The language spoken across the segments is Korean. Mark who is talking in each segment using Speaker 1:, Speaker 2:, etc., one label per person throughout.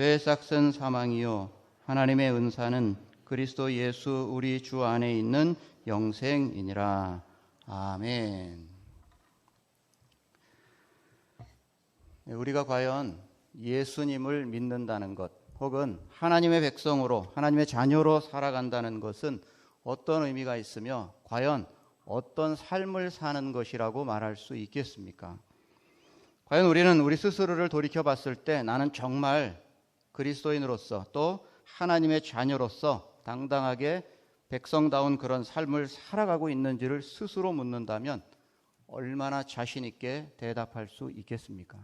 Speaker 1: 죄의 싹은 사망이요 하나님의 은사는 그리스도 예수 우리 주 안에 있는 영생이니라. 아멘. 우리가 과연 예수님을 믿는다는 것 혹은 하나님의 백성으로 하나님의 자녀로 살아간다는 것은 어떤 의미가 있으며 과연 어떤 삶을 사는 것이라고 말할 수 있겠습니까? 과연 우리는 우리 스스로를 돌이켜 봤을 때 나는 정말 그리스도인으로서 또 하나님의 자녀로서 당당하게 백성다운 그런 삶을 살아가고 있는지를 스스로 묻는다면 얼마나 자신 있게 대답할 수 있겠습니까?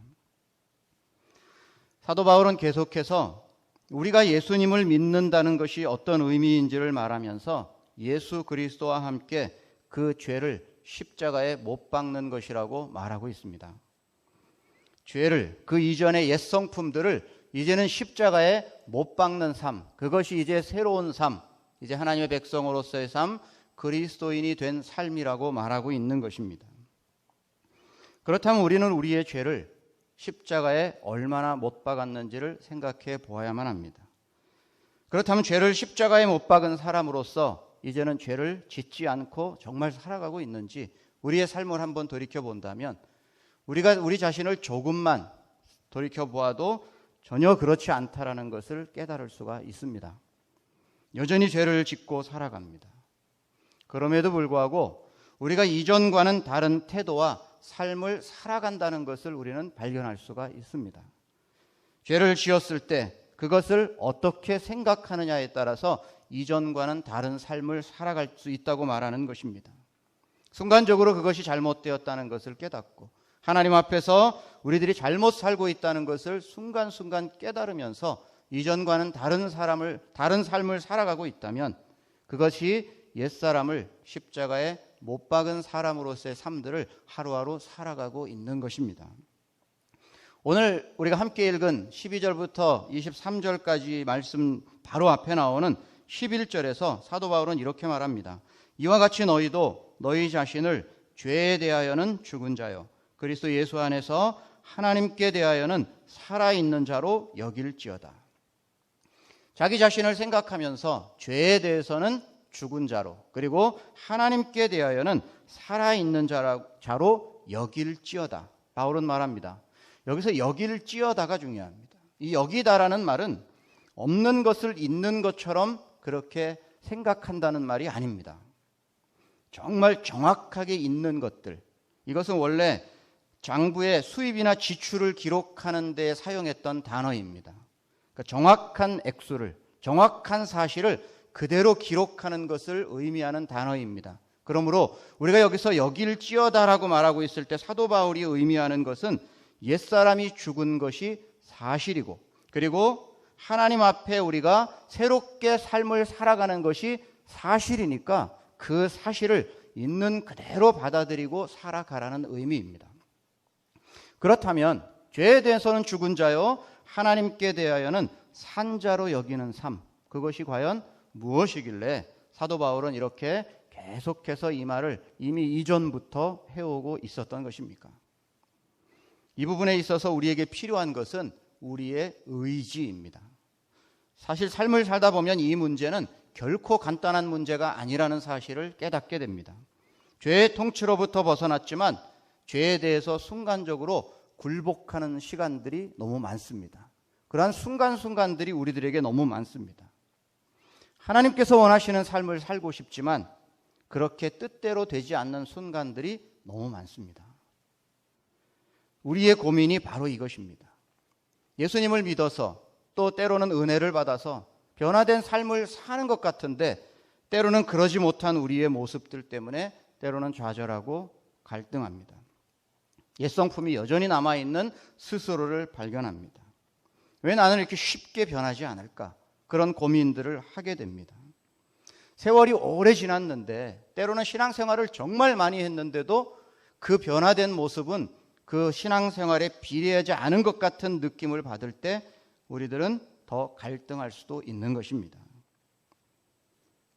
Speaker 1: 사도 바울은 계속해서 우리가 예수님을 믿는다는 것이 어떤 의미인지를 말하면서 예수 그리스도와 함께 그 죄를 십자가에 못 박는 것이라고 말하고 있습니다. 죄를, 그 이전의 옛 성품들을 이제는 십자가에 못 박는 삶, 그것이 이제 새로운 삶, 이제 하나님의 백성으로서의 삶, 그리스도인이 된 삶이라고 말하고 있는 것입니다. 그렇다면 우리는 우리의 죄를 십자가에 얼마나 못 박았는지를 생각해 보아야만 합니다. 그렇다면 죄를 십자가에 못 박은 사람으로서 이제는 죄를 짓지 않고 정말 살아가고 있는지 우리의 삶을 한번 돌이켜 본다면 우리가 우리 자신을 조금만 돌이켜 보아도 전혀 그렇지 않다라는 것을 깨달을 수가 있습니다. 여전히 죄를 짓고 살아갑니다. 그럼에도 불구하고 우리가 이전과는 다른 태도와 삶을 살아간다는 것을 우리는 발견할 수가 있습니다. 죄를 지었을 때 그것을 어떻게 생각하느냐에 따라서 이전과는 다른 삶을 살아갈 수 있다고 말하는 것입니다. 순간적으로 그것이 잘못되었다는 것을 깨닫고 하나님 앞에서 우리들이 잘못 살고 있다는 것을 순간순간 깨달으면서 이전과는 다른 삶을 살아가고 있다면 그것이 옛사람을 십자가에 못 박은 사람으로서의 삶들을 하루하루 살아가고 있는 것입니다. 오늘 우리가 함께 읽은 12절부터 23절까지 말씀 바로 앞에 나오는 11절에서 사도 바울은 이렇게 말합니다. 이와 같이 너희도 너희 자신을 죄에 대하여는 죽은 자요 그리스도 예수 안에서 하나님께 대하여는 살아있는 자로 여길지어다. 자기 자신을 생각하면서 죄에 대해서는 죽은 자로 그리고 하나님께 대하여는 살아있는 자로 여길지어다. 바울은 말합니다. 여기서 여길지어다가 중요합니다. 이 여기다라는 말은 없는 것을 있는 것처럼 그렇게 생각한다는 말이 아닙니다. 정말 정확하게 있는 것들, 이것은 원래 장부의 수입이나 지출을 기록하는 데 사용했던 단어입니다. 그러니까 정확한 액수를, 정확한 사실을 그대로 기록하는 것을 의미하는 단어입니다. 그러므로 우리가 여기서 여길지어다라고 말하고 있을 때 사도 바울이 의미하는 것은 옛사람이 죽은 것이 사실이고 그리고 하나님 앞에 우리가 새롭게 삶을 살아가는 것이 사실이니까 그 사실을 있는 그대로 받아들이고 살아가라는 의미입니다. 그렇다면 죄에 대해서는 죽은 자요 하나님께 대하여는 산 자로 여기는 삶, 그것이 과연 무엇이길래 사도 바울은 이렇게 계속해서 이 말을 이미 이전부터 해오고 있었던 것입니까? 이 부분에 있어서 우리에게 필요한 것은 우리의 의지입니다. 사실 삶을 살다 보면 이 문제는 결코 간단한 문제가 아니라는 사실을 깨닫게 됩니다. 죄의 통치로부터 벗어났지만 죄에 대해서 순간적으로 굴복하는 시간들이 너무 많습니다. 그러한 순간순간들이 우리들에게 너무 많습니다. 하나님께서 원하시는 삶을 살고 싶지만 그렇게 뜻대로 되지 않는 순간들이 너무 많습니다. 우리의 고민이 바로 이것입니다. 예수님을 믿어서 또 때로는 은혜를 받아서 변화된 삶을 사는 것 같은데 때로는 그러지 못한 우리의 모습들 때문에 때로는 좌절하고 갈등합니다. 옛성품이 여전히 남아있는 스스로를 발견합니다. 왜 나는 이렇게 쉽게 변하지 않을까? 그런 고민들을 하게 됩니다. 세월이 오래 지났는데 때로는 신앙생활을 정말 많이 했는데도 그 변화된 모습은 그 신앙생활에 비례하지 않은 것 같은 느낌을 받을 때 우리들은 더 갈등할 수도 있는 것입니다.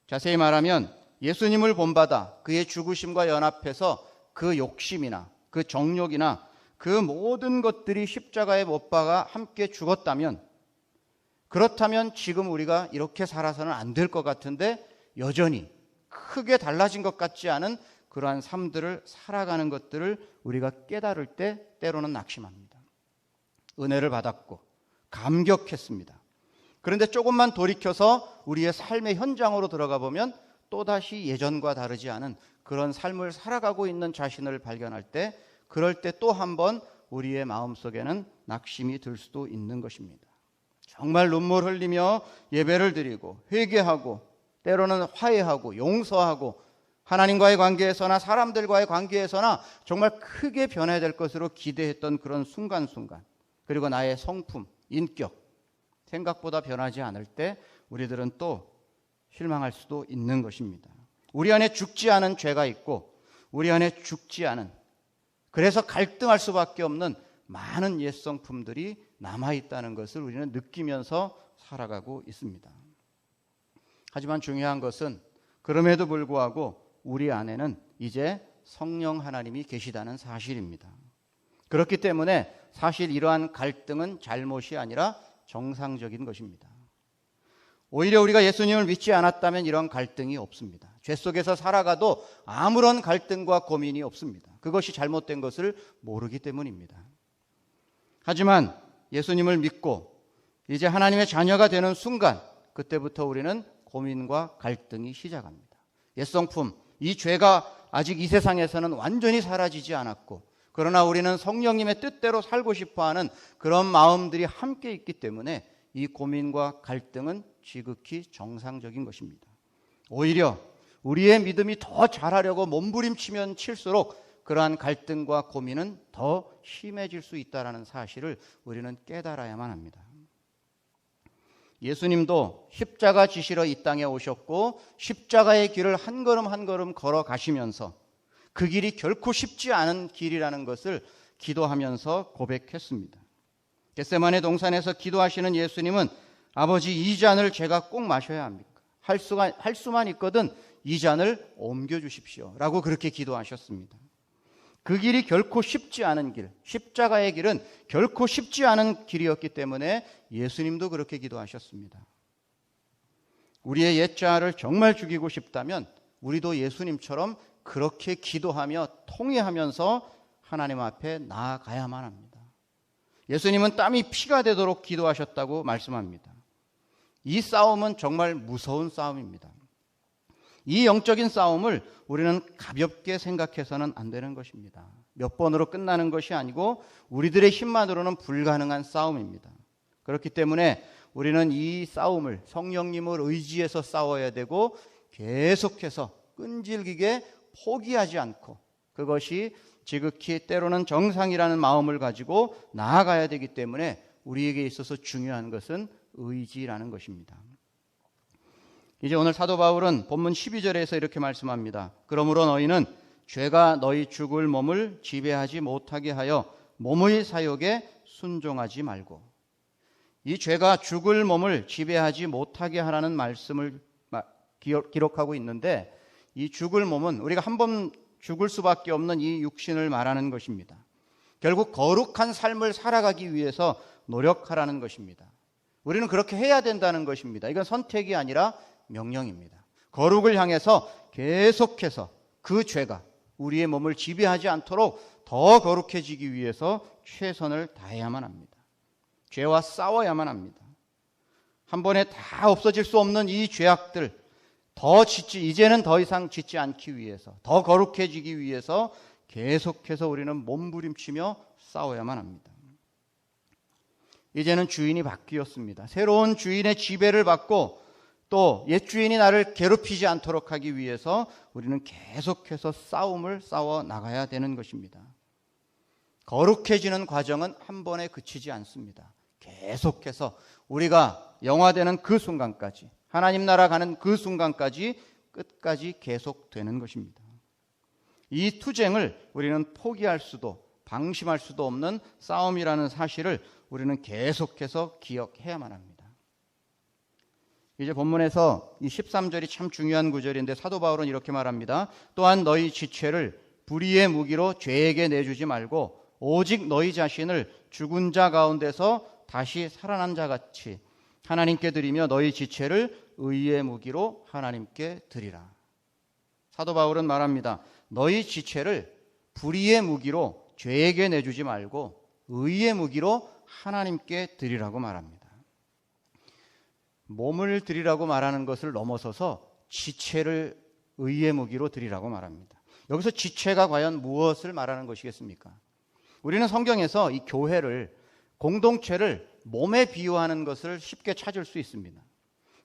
Speaker 1: 자세히 말하면 예수님을 본받아 그의 죽으심과 연합해서 그 욕심이나 그 정욕이나 그 모든 것들이 십자가에 못 박아 함께 죽었다면 그렇다면 지금 우리가 이렇게 살아서는 안 될 것 같은데 여전히 크게 달라진 것 같지 않은 그러한 삶들을 살아가는 것들을 우리가 깨달을 때 때로는 낙심합니다. 은혜를 받았고 감격했습니다. 그런데 조금만 돌이켜서 우리의 삶의 현장으로 들어가 보면 또다시 예전과 다르지 않은 그런 삶을 살아가고 있는 자신을 발견할 때, 그럴 때 또 한 번 우리의 마음속에는 낙심이 들 수도 있는 것입니다. 정말 눈물 흘리며 예배를 드리고 회개하고 때로는 화해하고 용서하고 하나님과의 관계에서나 사람들과의 관계에서나 정말 크게 변해야 될 것으로 기대했던 그런 순간순간, 그리고 나의 성품, 인격, 생각보다 변하지 않을 때 우리들은 또 실망할 수도 있는 것입니다. 우리 안에 죽지 않은 죄가 있고 우리 안에 죽지 않은, 그래서 갈등할 수밖에 없는 많은 옛 성품들이 남아있다는 것을 우리는 느끼면서 살아가고 있습니다. 하지만 중요한 것은 그럼에도 불구하고 우리 안에는 이제 성령 하나님이 계시다는 사실입니다. 그렇기 때문에 사실 이러한 갈등은 잘못이 아니라 정상적인 것입니다. 오히려 우리가 예수님을 믿지 않았다면 이런 갈등이 없습니다. 죄 속에서 살아가도 아무런 갈등과 고민이 없습니다. 그것이 잘못된 것을 모르기 때문입니다. 하지만 예수님을 믿고 이제 하나님의 자녀가 되는 순간, 그때부터 우리는 고민과 갈등이 시작합니다. 옛성품, 이 죄가 아직 이 세상에서는 완전히 사라지지 않았고, 그러나 우리는 성령님의 뜻대로 살고 싶어하는 그런 마음들이 함께 있기 때문에 이 고민과 갈등은 지극히 정상적인 것입니다. 오히려 우리의 믿음이 더 잘하려고 몸부림치면 칠수록 그러한 갈등과 고민은 더 심해질 수 있다는 사실을 우리는 깨달아야만 합니다. 예수님도 십자가 지시러 이 땅에 오셨고 십자가의 길을 한 걸음 한 걸음 걸어가시면서 그 길이 결코 쉽지 않은 길이라는 것을 기도하면서 고백했습니다. 겟세마네 동산에서 기도하시는 예수님은 아버지, 이 잔을 제가 꼭 마셔야 합니까? 할 수만 있거든 이 잔을 옮겨주십시오 라고 그렇게 기도하셨습니다. 그 길이 결코 쉽지 않은 길, 십자가의 길은 결코 쉽지 않은 길이었기 때문에 예수님도 그렇게 기도하셨습니다. 우리의 옛자를 정말 죽이고 싶다면 우리도 예수님처럼 그렇게 기도하며 통회하면서 하나님 앞에 나아가야만 합니다. 예수님은 땀이 피가 되도록 기도하셨다고 말씀합니다. 이 싸움은 정말 무서운 싸움입니다. 이 영적인 싸움을 우리는 가볍게 생각해서는 안 되는 것입니다. 몇 번으로 끝나는 것이 아니고 우리들의 힘만으로는 불가능한 싸움입니다. 그렇기 때문에 우리는 이 싸움을 성령님을 의지해서 싸워야 되고 계속해서 끈질기게 포기하지 않고, 그것이 지극히 때로는 정상이라는 마음을 가지고 나아가야 되기 때문에 우리에게 있어서 중요한 것은 의지라는 것입니다. 이제 오늘 사도 바울은 본문 12절에서 이렇게 말씀합니다. 그러므로 너희는 죄가 너희 죽을 몸을 지배하지 못하게 하여 몸의 사욕에 순종하지 말고. 이 죄가 죽을 몸을 지배하지 못하게 하라는 말씀을 기록하고 있는데, 이 죽을 몸은 우리가 한 번 죽을 수밖에 없는 이 육신을 말하는 것입니다. 결국 거룩한 삶을 살아가기 위해서 노력하라는 것입니다. 우리는 그렇게 해야 된다는 것입니다. 이건 선택이 아니라 명령입니다. 거룩을 향해서 계속해서 그 죄가 우리의 몸을 지배하지 않도록 더 거룩해지기 위해서 최선을 다해야만 합니다. 죄와 싸워야만 합니다. 한 번에 다 없어질 수 없는 이 죄악들, 이제는 더 이상 짓지 않기 위해서, 더 거룩해지기 위해서 계속해서 우리는 몸부림치며 싸워야만 합니다. 이제는 주인이 바뀌었습니다. 새로운 주인의 지배를 받고 또 옛 주인이 나를 괴롭히지 않도록 하기 위해서 우리는 계속해서 싸움을 싸워 나가야 되는 것입니다. 거룩해지는 과정은 한 번에 그치지 않습니다. 계속해서 우리가 영화되는 그 순간까지, 하나님 나라 가는 그 순간까지 끝까지 계속되는 것입니다. 이 투쟁을 우리는 포기할 수도 방심할 수도 없는 싸움이라는 사실을 우리는 계속해서 기억해야만 합니다. 이제 본문에서 이 13절이 참 중요한 구절인데 사도 바울은 이렇게 말합니다. 또한 너희 지체를 불의의 무기로 죄에게 내주지 말고 오직 너희 자신을 죽은 자 가운데서 다시 살아난 자 같이 하나님께 드리며 너희 지체를 의의 무기로 하나님께 드리라. 사도 바울은 말합니다. 너희 지체를 불의의 무기로 죄에게 내주지 말고 의의 무기로 하나님께 드리라고 말합니다. 몸을 드리라고 말하는 것을 넘어서서 지체를 의의 무기로 드리라고 말합니다. 여기서 지체가 과연 무엇을 말하는 것이겠습니까? 우리는 성경에서 이 교회를, 공동체를 몸에 비유하는 것을 쉽게 찾을 수 있습니다.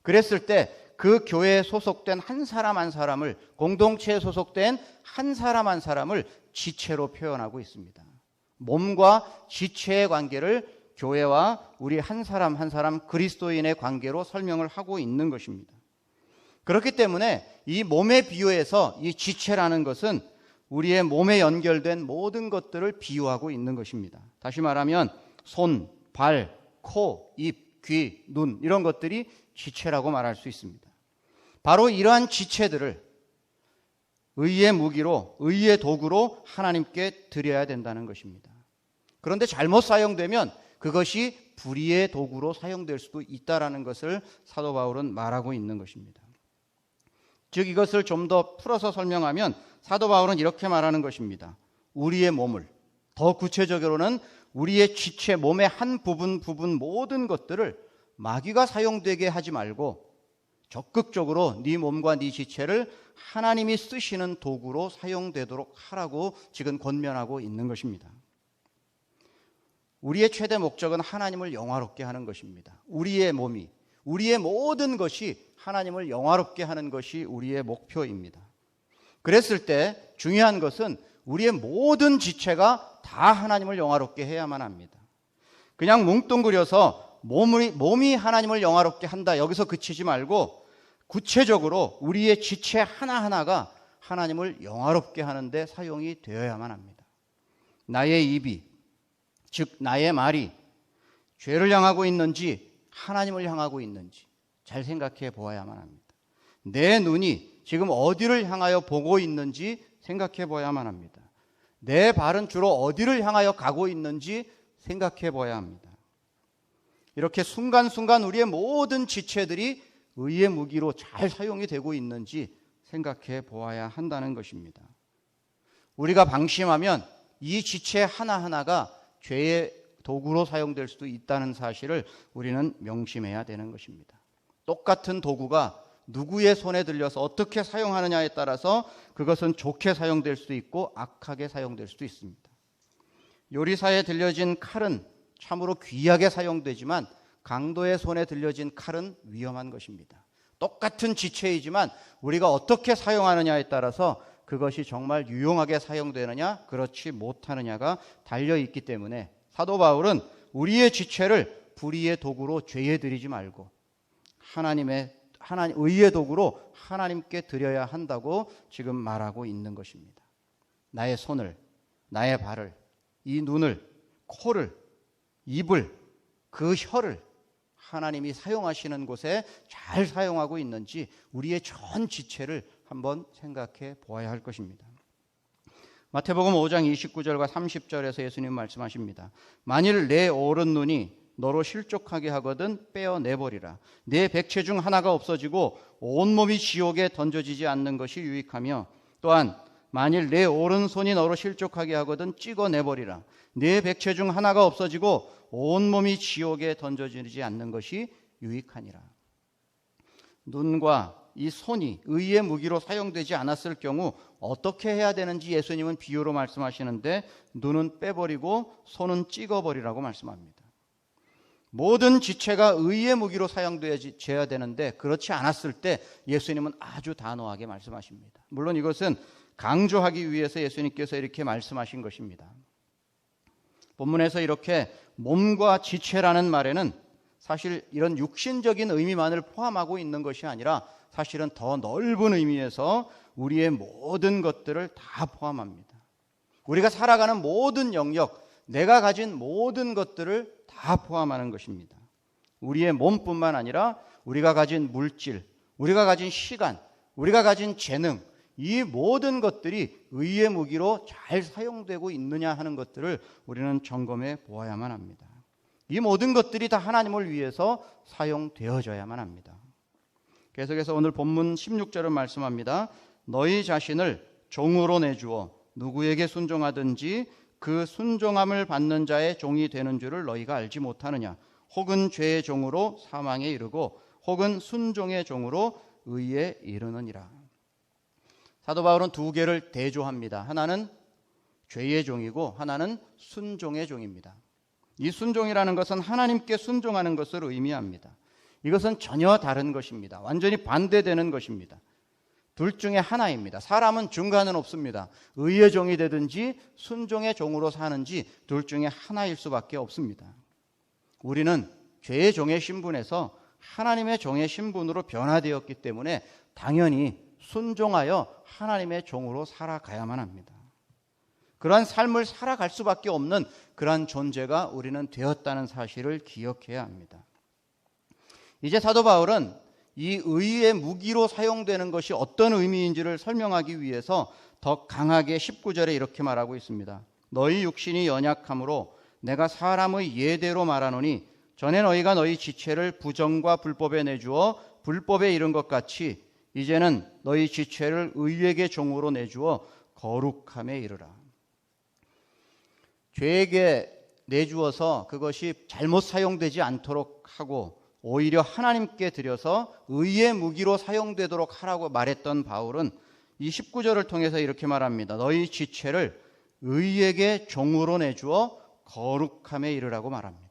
Speaker 1: 그랬을 때 그 교회에 소속된 한 사람 한 사람을, 공동체에 소속된 한 사람을 지체로 표현하고 있습니다. 몸과 지체의 관계를 교회와 우리 한 사람 한 사람 그리스도인의 관계로 설명을 하고 있는 것입니다. 그렇기 때문에 이 몸에 비유해서 이 지체라는 것은 우리의 몸에 연결된 모든 것들을 비유하고 있는 것입니다. 다시 말하면 손, 발, 코, 입, 귀, 눈 이런 것들이 지체라고 말할 수 있습니다. 바로 이러한 지체들을 의의 무기로, 의의 도구로 하나님께 드려야 된다는 것입니다. 그런데 잘못 사용되면 그것이 불의의 도구로 사용될 수도 있다는 것을 사도 바울은 말하고 있는 것입니다. 즉 이것을 좀 더 풀어서 설명하면 사도 바울은 이렇게 말하는 것입니다. 우리의 몸을, 더 구체적으로는 우리의 지체, 몸의 한 부분 모든 것들을 마귀가 사용되게 하지 말고 적극적으로 네 몸과 네 지체를 하나님이 쓰시는 도구로 사용되도록 하라고 지금 권면하고 있는 것입니다. 우리의 최대 목적은 하나님을 영화롭게 하는 것입니다. 우리의 몸이, 우리의 모든 것이 하나님을 영화롭게 하는 것이 우리의 목표입니다. 그랬을 때 중요한 것은 우리의 모든 지체가 다 하나님을 영화롭게 해야만 합니다. 그냥 뭉뚱그려서 몸이 하나님을 영화롭게 한다, 여기서 그치지 말고 구체적으로 우리의 지체 하나하나가 하나님을 영화롭게 하는데 사용이 되어야만 합니다. 나의 입이, 즉 나의 말이 죄를 향하고 있는지 하나님을 향하고 있는지 잘 생각해 보아야만 합니다. 내 눈이 지금 어디를 향하여 보고 있는지 생각해 보아야만 합니다. 내 발은 주로 어디를 향하여 가고 있는지 생각해 보아야 합니다. 이렇게 순간순간 우리의 모든 지체들이 의의 무기로 잘 사용이 되고 있는지 생각해 보아야 한다는 것입니다. 우리가 방심하면 이 지체 하나하나가 죄의 도구로 사용될 수도 있다는 사실을 우리는 명심해야 되는 것입니다. 똑같은 도구가 누구의 손에 들려서 어떻게 사용하느냐에 따라서 그것은 좋게 사용될 수도 있고 악하게 사용될 수도 있습니다. 요리사에 들려진 칼은 참으로 귀하게 사용되지만 강도의 손에 들려진 칼은 위험한 것입니다. 똑같은 지체이지만 우리가 어떻게 사용하느냐에 따라서 그것이 정말 유용하게 사용되느냐 그렇지 못하느냐가 달려있기 때문에 사도 바울은 우리의 지체를 불의의 도구로 죄에 드리지 말고 의의 도구로 하나님께 드려야 한다고 지금 말하고 있는 것입니다. 나의 손을, 나의 발을, 이 눈을, 코를, 입을, 그 혀를 하나님이 사용하시는 곳에 잘 사용하고 있는지 우리의 전 지체를 한번 생각해 보아야 할 것입니다. 마태복음 5장 29절과 30절에서 예수님 말씀하십니다. 만일 내 오른 눈이 너로 실족하게 하거든 빼어내버리라. 내 백체 중 하나가 없어지고 온몸이 지옥에 던져지지 않는 것이 유익하며 또한 만일 내 오른손이 너로 실족하게 하거든 찍어내버리라. 내 백체 중 하나가 없어지고 온몸이 지옥에 던져지지 않는 것이 유익하니라. 눈과 이 손이 의의 무기로 사용되지 않았을 경우 어떻게 해야 되는지 예수님은 비유로 말씀하시는데 눈은 빼버리고 손은 찍어버리라고 말씀합니다. 모든 지체가 의의 무기로 사용되어야 되는데 그렇지 않았을 때 예수님은 아주 단호하게 말씀하십니다. 물론 이것은 강조하기 위해서 예수님께서 이렇게 말씀하신 것입니다. 본문에서 이렇게 몸과 지체라는 말에는 사실 이런 육신적인 의미만을 포함하고 있는 것이 아니라 사실은 더 넓은 의미에서 우리의 모든 것들을 다 포함합니다. 우리가 살아가는 모든 영역, 내가 가진 모든 것들을 다 포함하는 것입니다. 우리의 몸뿐만 아니라 우리가 가진 물질, 우리가 가진 시간, 우리가 가진 재능, 이 모든 것들이 의의 무기로 잘 사용되고 있느냐 하는 것들을 우리는 점검해 보아야만 합니다. 이 모든 것들이 다 하나님을 위해서 사용되어져야만 합니다. 계속해서 오늘 본문 16절은 말씀합니다. 너희 자신을 종으로 내주어 누구에게 순종하든지 그 순종함을 받는 자의 종이 되는 줄을 너희가 알지 못하느냐. 혹은 죄의 종으로 사망에 이르고 혹은 순종의 종으로 의에 이르느니라. 사도 바울은 두 개를 대조합니다. 하나는 죄의 종이고 하나는 순종의 종입니다. 이 순종이라는 것은 하나님께 순종하는 것을 의미합니다. 이것은 전혀 다른 것입니다. 완전히 반대되는 것입니다. 둘 중에 하나입니다. 사람은 중간은 없습니다. 의의 종이 되든지 순종의 종으로 사는지 둘 중에 하나일 수밖에 없습니다. 우리는 죄의 종의 신분에서 하나님의 종의 신분으로 변화되었기 때문에 당연히 순종하여 하나님의 종으로 살아가야만 합니다. 그러한 삶을 살아갈 수밖에 없는 그러한 존재가 우리는 되었다는 사실을 기억해야 합니다. 이제 사도 바울은 이 의의 무기로 사용되는 것이 어떤 의미인지를 설명하기 위해서 더 강하게 19절에 이렇게 말하고 있습니다. 너희 육신이 연약함으로 내가 사람의 예대로 말하노니 전에 너희가 너희 지체를 부정과 불법에 내주어 불법에 이른 것 같이 이제는 너희 지체를 의에게 종으로 내주어 거룩함에 이르라. 죄에게 내주어서 그것이 잘못 사용되지 않도록 하고 오히려 하나님께 드려서 의의 무기로 사용되도록 하라고 말했던 바울은 이 19절을 통해서 이렇게 말합니다. 너희 지체를 의에게 종으로 내주어 거룩함에 이르라고 말합니다.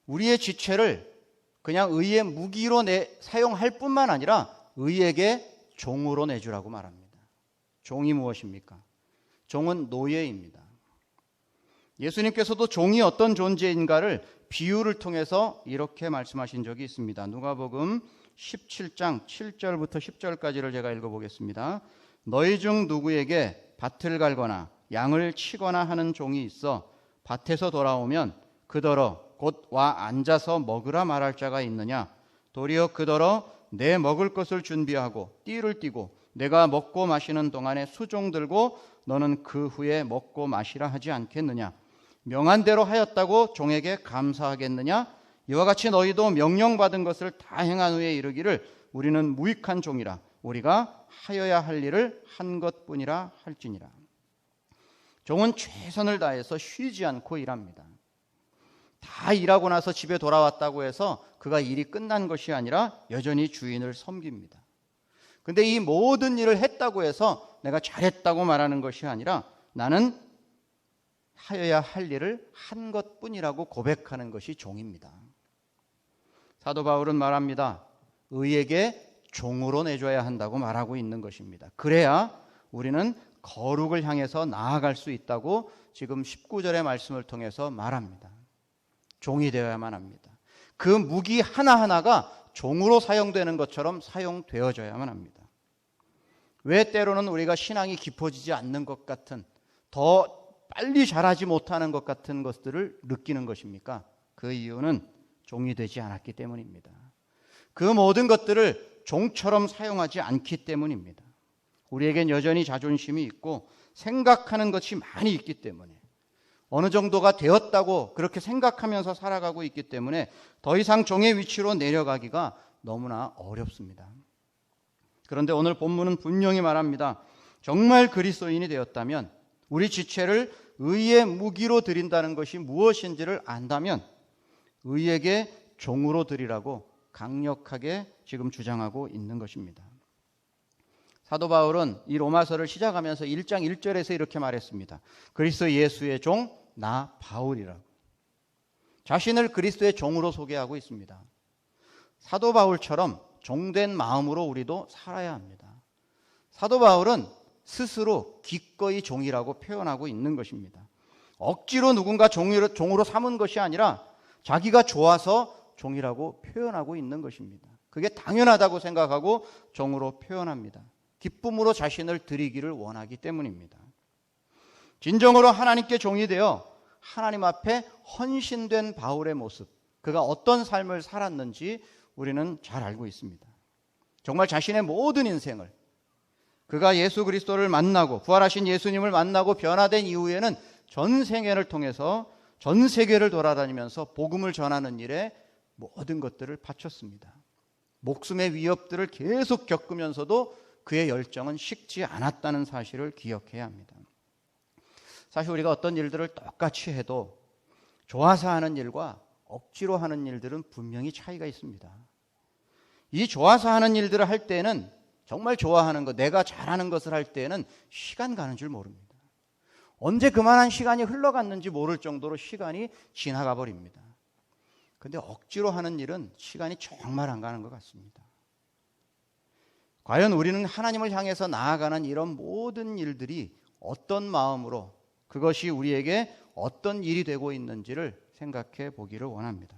Speaker 1: 우리의 지체를 그냥 의의 무기로 사용할 뿐만 아니라 의에게 종으로 내주라고 말합니다. 종이 무엇입니까? 종은 노예입니다. 예수님께서도 종이 어떤 존재인가를 비유를 통해서 이렇게 말씀하신 적이 있습니다. 누가복음 17장 7절부터 10절까지를 제가 읽어보겠습니다. 너희 중 누구에게 밭을 갈거나 양을 치거나 하는 종이 있어 밭에서 돌아오면 그더러 곧 와 앉아서 먹으라 말할 자가 있느냐? 도리어 그더러 내 먹을 것을 준비하고 띠를 띠고 내가 먹고 마시는 동안에 수종 들고 너는 그 후에 먹고 마시라 하지 않겠느냐? 명한 대로 하였다고 종에게 감사하겠느냐? 이와 같이 너희도 명령받은 것을 다 행한 후에 이르기를 우리는 무익한 종이라 우리가 하여야 할 일을 한 것뿐이라 할지니라. 종은 최선을 다해서 쉬지 않고 일합니다. 다 일하고 나서 집에 돌아왔다고 해서 그가 일이 끝난 것이 아니라 여전히 주인을 섬깁니다. 근데 이 모든 일을 했다고 해서 내가 잘했다고 말하는 것이 아니라 나는 하여야 할 일을 한 것뿐이라고 고백하는 것이 종입니다. 사도 바울은 말합니다. 의에게 종으로 내줘야 한다고 말하고 있는 것입니다. 그래야 우리는 거룩을 향해서 나아갈 수 있다고 지금 19절의 말씀을 통해서 말합니다. 종이 되어야만 합니다. 그 무기 하나하나가 종으로 사용되는 것처럼 사용되어져야만 합니다. 왜 때로는 우리가 신앙이 깊어지지 않는 것 같은, 더 빨리 자라지 못하는 것 같은 것들을 느끼는 것입니까? 그 이유는 종이 되지 않았기 때문입니다. 그 모든 것들을 종처럼 사용하지 않기 때문입니다. 우리에겐 여전히 자존심이 있고 생각하는 것이 많이 있기 때문에, 어느 정도가 되었다고 그렇게 생각하면서 살아가고 있기 때문에 더 이상 종의 위치로 내려가기가 너무나 어렵습니다. 그런데 오늘 본문은 분명히 말합니다. 정말 그리스도인이 되었다면, 우리 지체를 의의 무기로 드린다는 것이 무엇인지를 안다면 의에게 종으로 드리라고 강력하게 지금 주장하고 있는 것입니다. 사도 바울은 이 로마서를 시작하면서 1장 1절에서 이렇게 말했습니다. 그리스도 예수의 종 나 바울이라고. 자신을 그리스도의 종으로 소개하고 있습니다. 사도 바울처럼 종된 마음으로 우리도 살아야 합니다. 사도 바울은 스스로 기꺼이 종이라고 표현하고 있는 것입니다. 억지로 누군가 종으로 삼은 것이 아니라 자기가 좋아서 종이라고 표현하고 있는 것입니다. 그게 당연하다고 생각하고 종으로 표현합니다. 기쁨으로 자신을 드리기를 원하기 때문입니다. 진정으로 하나님께 종이 되어 하나님 앞에 헌신된 바울의 모습, 그가 어떤 삶을 살았는지 우리는 잘 알고 있습니다. 정말 자신의 모든 인생을, 그가 예수 그리스도를 만나고 부활하신 예수님을 만나고 변화된 이후에는 전생애를 통해서 전 세계를 돌아다니면서 복음을 전하는 일에 모든 것들을 바쳤습니다. 목숨의 위협들을 계속 겪으면서도 그의 열정은 식지 않았다는 사실을 기억해야 합니다. 사실 우리가 어떤 일들을 똑같이 해도 좋아서 하는 일과 억지로 하는 일들은 분명히 차이가 있습니다. 이 좋아서 하는 일들을 할 때는 정말 좋아하는 것, 내가 잘하는 것을 할 때는 시간 가는 줄 모릅니다. 언제 그만한 시간이 흘러갔는지 모를 정도로 시간이 지나가 버립니다. 그런데 억지로 하는 일은 시간이 정말 안 가는 것 같습니다. 과연 우리는 하나님을 향해서 나아가는 이런 모든 일들이 어떤 마음으로 그것이 우리에게 어떤 일이 되고 있는지를 생각해 보기를 원합니다.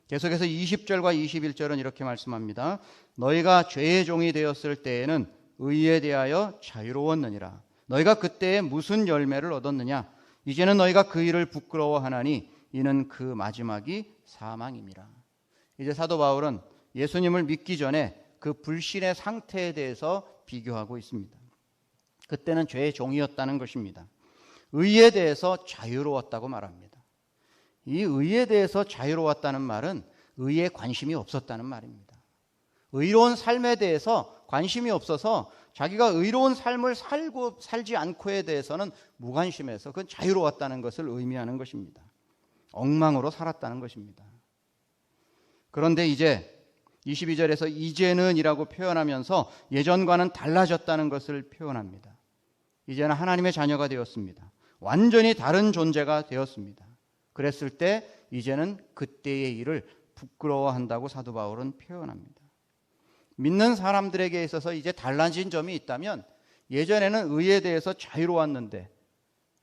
Speaker 1: 계속해서 20절과 21절은 이렇게 말씀합니다. 너희가 죄의 종이 되었을 때에는 의에 대하여 자유로웠느니라. 너희가 그때에 무슨 열매를 얻었느냐? 이제는 너희가 그 일을 부끄러워하나니 이는 그 마지막이 사망임이라. 이제 사도 바울은 예수님을 믿기 전에 그 불신의 상태에 대해서 비교하고 있습니다. 그때는 죄의 종이었다는 것입니다. 의에 대해서 자유로웠다고 말합니다. 이 의에 대해서 자유로웠다는 말은 의에 관심이 없었다는 말입니다. 의로운 삶에 대해서 관심이 없어서 자기가 의로운 삶을 살지 않고에 대해서는 무관심해서 그건 자유로웠다는 것을 의미하는 것입니다. 엉망으로 살았다는 것입니다. 그런데 이제 22절에서 이제는 이라고 표현하면서 예전과는 달라졌다는 것을 표현합니다. 이제는 하나님의 자녀가 되었습니다. 완전히 다른 존재가 되었습니다. 그랬을 때 이제는 그때의 일을 부끄러워한다고 사도 바울은 표현합니다. 믿는 사람들에게 있어서 이제 달라진 점이 있다면 예전에는 의에 대해서 자유로웠는데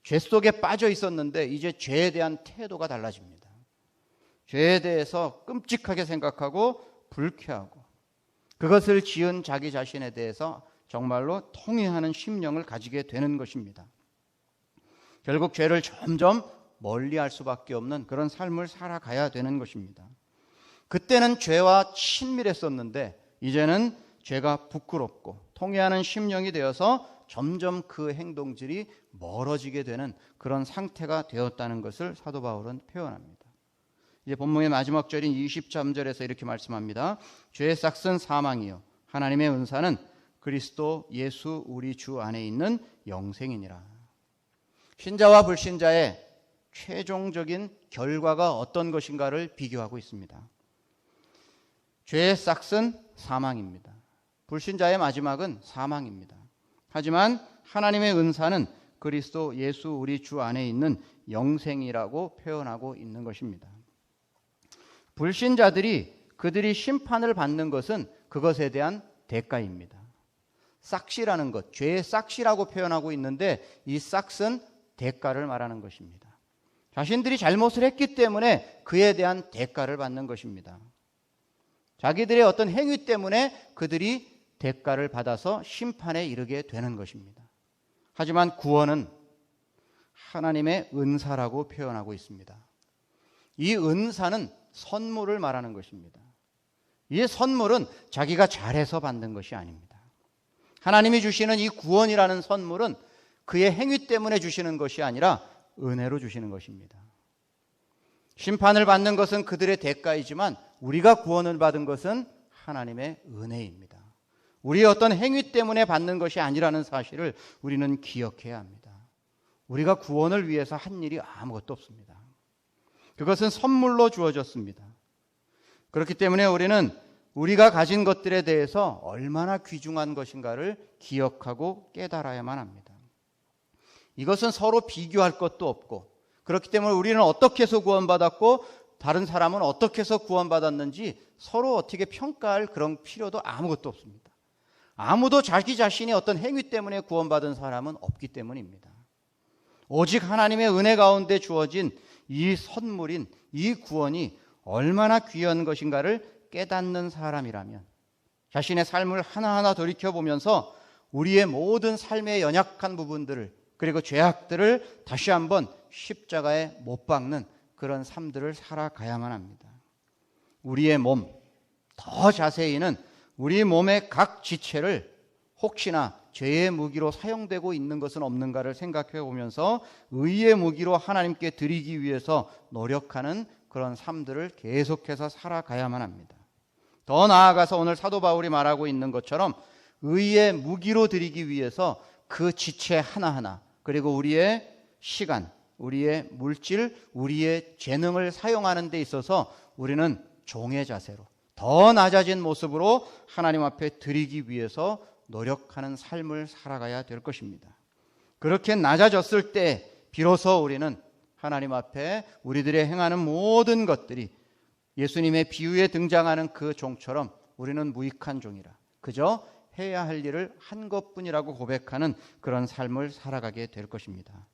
Speaker 1: 죄 속에 빠져 있었는데 이제 죄에 대한 태도가 달라집니다. 죄에 대해서 끔찍하게 생각하고 불쾌하고 그것을 지은 자기 자신에 대해서 정말로 통회하는 심령을 가지게 되는 것입니다. 결국 죄를 점점 멀리할 수밖에 없는 그런 삶을 살아가야 되는 것입니다. 그때는 죄와 친밀했었는데 이제는 죄가 부끄럽고 통회하는 심령이 되어서 점점 그 행동질이 멀어지게 되는 그런 상태가 되었다는 것을 사도 바울은 표현합니다. 이제 본문의 마지막 절인 23절에서 이렇게 말씀합니다. 죄의 싹은 사망이요 하나님의 은사는 그리스도 예수 우리 주 안에 있는 영생이니라. 신자와 불신자의 최종적인 결과가 어떤 것인가를 비교하고 있습니다. 죄의 싹은 사망입니다. 불신자의 마지막은 사망입니다. 하지만 하나님의 은사는 그리스도 예수 우리 주 안에 있는 영생이라고 표현하고 있는 것입니다. 불신자들이 그들이 심판을 받는 것은 그것에 대한 대가입니다. 싹시라는 것, 죄의 싹시라고 표현하고 있는데 이 싹은 대가를 말하는 것입니다. 자신들이 잘못을 했기 때문에 그에 대한 대가를 받는 것입니다. 자기들의 어떤 행위 때문에 그들이 대가를 받아서 심판에 이르게 되는 것입니다. 하지만 구원은 하나님의 은사라고 표현하고 있습니다. 이 은사는 선물을 말하는 것입니다. 이 선물은 자기가 잘해서 받는 것이 아닙니다. 하나님이 주시는 이 구원이라는 선물은 그의 행위 때문에 주시는 것이 아니라 은혜로 주시는 것입니다. 심판을 받는 것은 그들의 대가이지만 우리가 구원을 받은 것은 하나님의 은혜입니다. 우리의 어떤 행위 때문에 받는 것이 아니라는 사실을 우리는 기억해야 합니다. 우리가 구원을 위해서 한 일이 아무것도 없습니다. 그것은 선물로 주어졌습니다. 그렇기 때문에 우리는 우리가 가진 것들에 대해서 얼마나 귀중한 것인가를 기억하고 깨달아야만 합니다. 이것은 서로 비교할 것도 없고 그렇기 때문에 우리는 어떻게 해서 구원받았고 다른 사람은 어떻게 해서 구원받았는지 서로 어떻게 평가할 그런 필요도 아무것도 없습니다. 아무도 자기 자신이 어떤 행위 때문에 구원받은 사람은 없기 때문입니다. 오직 하나님의 은혜 가운데 주어진 이 선물인 이 구원이 얼마나 귀한 것인가를 깨닫는 사람이라면 자신의 삶을 하나하나 돌이켜보면서 우리의 모든 삶의 연약한 부분들을 그리고 죄악들을 다시 한번 십자가에 못 박는 그런 삶들을 살아가야만 합니다. 우리의 몸, 더 자세히는 우리 몸의 각 지체를 혹시나 죄의 무기로 사용되고 있는 것은 없는가를 생각해 보면서 의의 무기로 하나님께 드리기 위해서 노력하는 그런 삶들을 계속해서 살아가야만 합니다. 더 나아가서 오늘 사도 바울이 말하고 있는 것처럼 의의 무기로 드리기 위해서 그 지체 하나하나, 그리고 우리의 시간, 우리의 물질, 우리의 재능을 사용하는 데 있어서 우리는 종의 자세로 더 낮아진 모습으로 하나님 앞에 드리기 위해서 노력하는 삶을 살아가야 될 것입니다. 그렇게 낮아졌을 때 비로소 우리는 하나님 앞에 우리들의 행하는 모든 것들이 예수님의 비유에 등장하는 그 종처럼 우리는 무익한 종이라, 그저 해야 할 일을 한 것뿐이라고 고백하는 그런 삶을 살아가게 될 것입니다.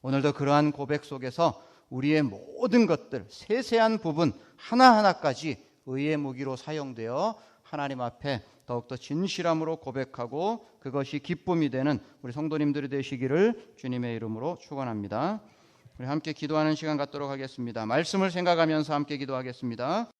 Speaker 1: 오늘도 그러한 고백 속에서 우리의 모든 것들, 세세한 부분 하나하나까지 의의 무기로 사용되어 하나님 앞에 더욱더 진실함으로 고백하고 그것이 기쁨이 되는 우리 성도님들이 되시기를 주님의 이름으로 축원합니다. 우리 함께 기도하는 시간 갖도록 하겠습니다. 말씀을 생각하면서 함께 기도하겠습니다.